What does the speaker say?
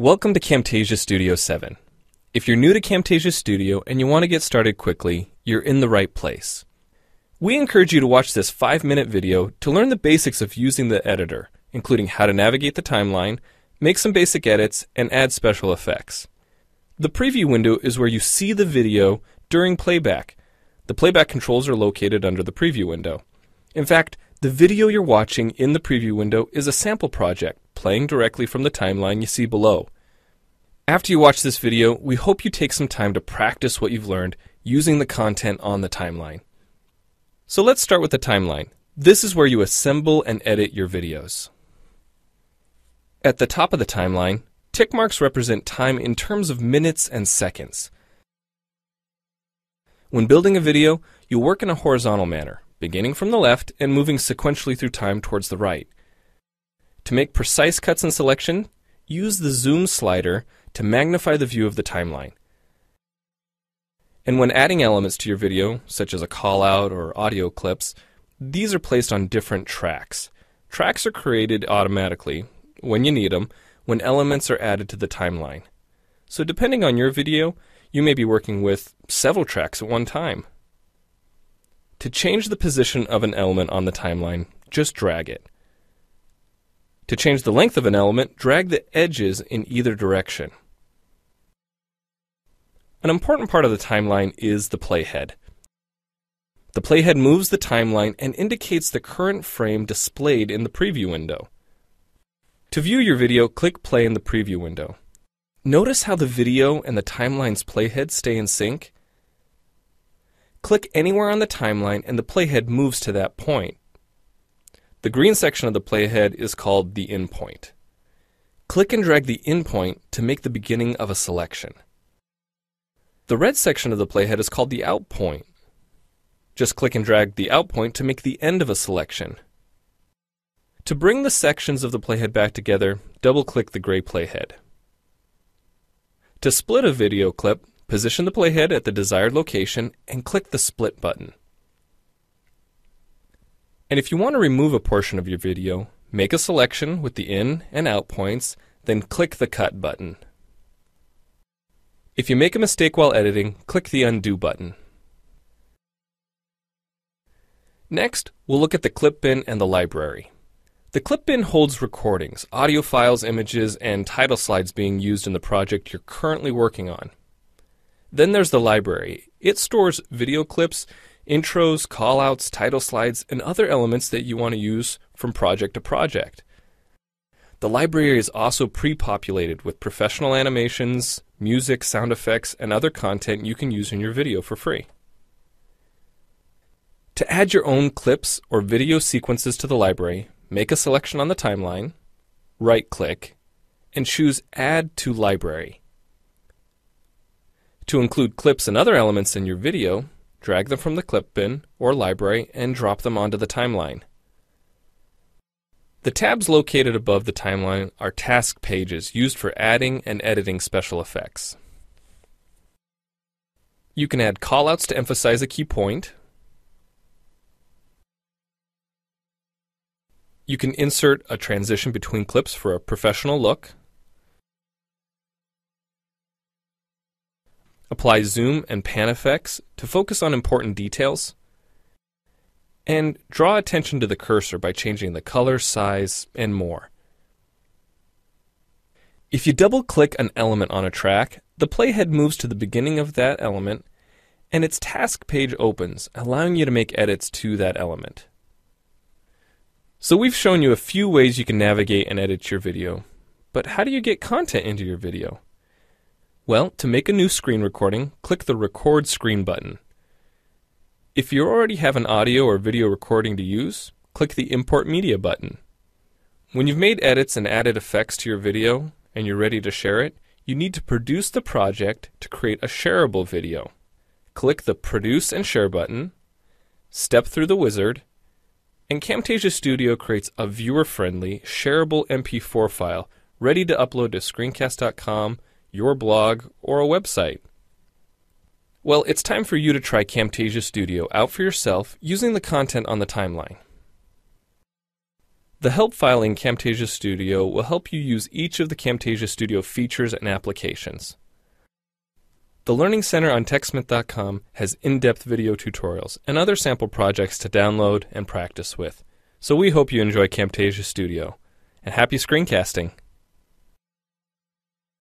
Welcome to Camtasia Studio 7. If you're new to Camtasia Studio and you want to get started quickly, you're in the right place. We encourage you to watch this 5-minute video to learn the basics of using the editor, including how to navigate the timeline, make some basic edits, and add special effects. The preview window is where you see the video during playback. The playback controls are located under the preview window. In fact, the video you're watching in the preview window is a sample project playing directly from the timeline you see below. After you watch this video, we hope you take some time to practice what you've learned using the content on the timeline. So let's start with the timeline. This is where you assemble and edit your videos. At the top of the timeline, tick marks represent time in terms of minutes and seconds. When building a video, you'll work in a horizontal manner, beginning from the left and moving sequentially through time towards the right. To make precise cuts and selection, use the zoom slider to magnify the view of the timeline. And when adding elements to your video, such as a call-out or audio clips, these are placed on different tracks. Tracks are created automatically, when you need them, when elements are added to the timeline. So depending on your video, you may be working with several tracks at one time. To change the position of an element on the timeline, just drag it. To change the length of an element, drag the edges in either direction. An important part of the timeline is the playhead. The playhead moves the timeline and indicates the current frame displayed in the preview window. To view your video, click play in the preview window. Notice how the video and the timeline's playhead stay in sync. Click anywhere on the timeline and the playhead moves to that point. The green section of the playhead is called the in point. Click and drag the in point to make the beginning of a selection. The red section of the playhead is called the out point. Just click and drag the out point to make the end of a selection. To bring the sections of the playhead back together, double-click the gray playhead. To split a video clip, position the playhead at the desired location and click the split button. And if you want to remove a portion of your video, make a selection with the in and out points, then click the cut button. If you make a mistake while editing, click the undo button. Next, we'll look at the clip bin and the library. The clip bin holds recordings, audio files, images, and title slides being used in the project you're currently working on. Then there's the library. It stores video clips, intros, callouts, title slides, and other elements that you want to use from project to project. The library is also pre-populated with professional animations, music, sound effects, and other content you can use in your video for free. To add your own clips or video sequences to the library, make a selection on the timeline, right-click, and choose Add to Library. To include clips and other elements in your video, drag them from the clip bin or library and drop them onto the timeline. The tabs located above the timeline are task pages used for adding and editing special effects. You can add callouts to emphasize a key point. You can insert a transition between clips for a professional look. Apply zoom and pan effects to focus on important details. And draw attention to the cursor by changing the color, size, and more. If you double-click an element on a track, the playhead moves to the beginning of that element, and its task page opens, allowing you to make edits to that element. So we've shown you a few ways you can navigate and edit your video, but how do you get content into your video? Well, to make a new screen recording, click the Record Screen button. If you already have an audio or video recording to use, click the Import Media button. When you've made edits and added effects to your video and you're ready to share it, you need to produce the project to create a shareable video. Click the Produce and Share button, step through the wizard, and Camtasia Studio creates a viewer-friendly, shareable MP4 file ready to upload to screencast.com, your blog, or a website. Well, it's time for you to try Camtasia Studio out for yourself using the content on the timeline. The help file in Camtasia Studio will help you use each of the Camtasia Studio features and applications. The Learning Center on TechSmith.com has in-depth video tutorials and other sample projects to download and practice with. So we hope you enjoy Camtasia Studio. And happy screencasting!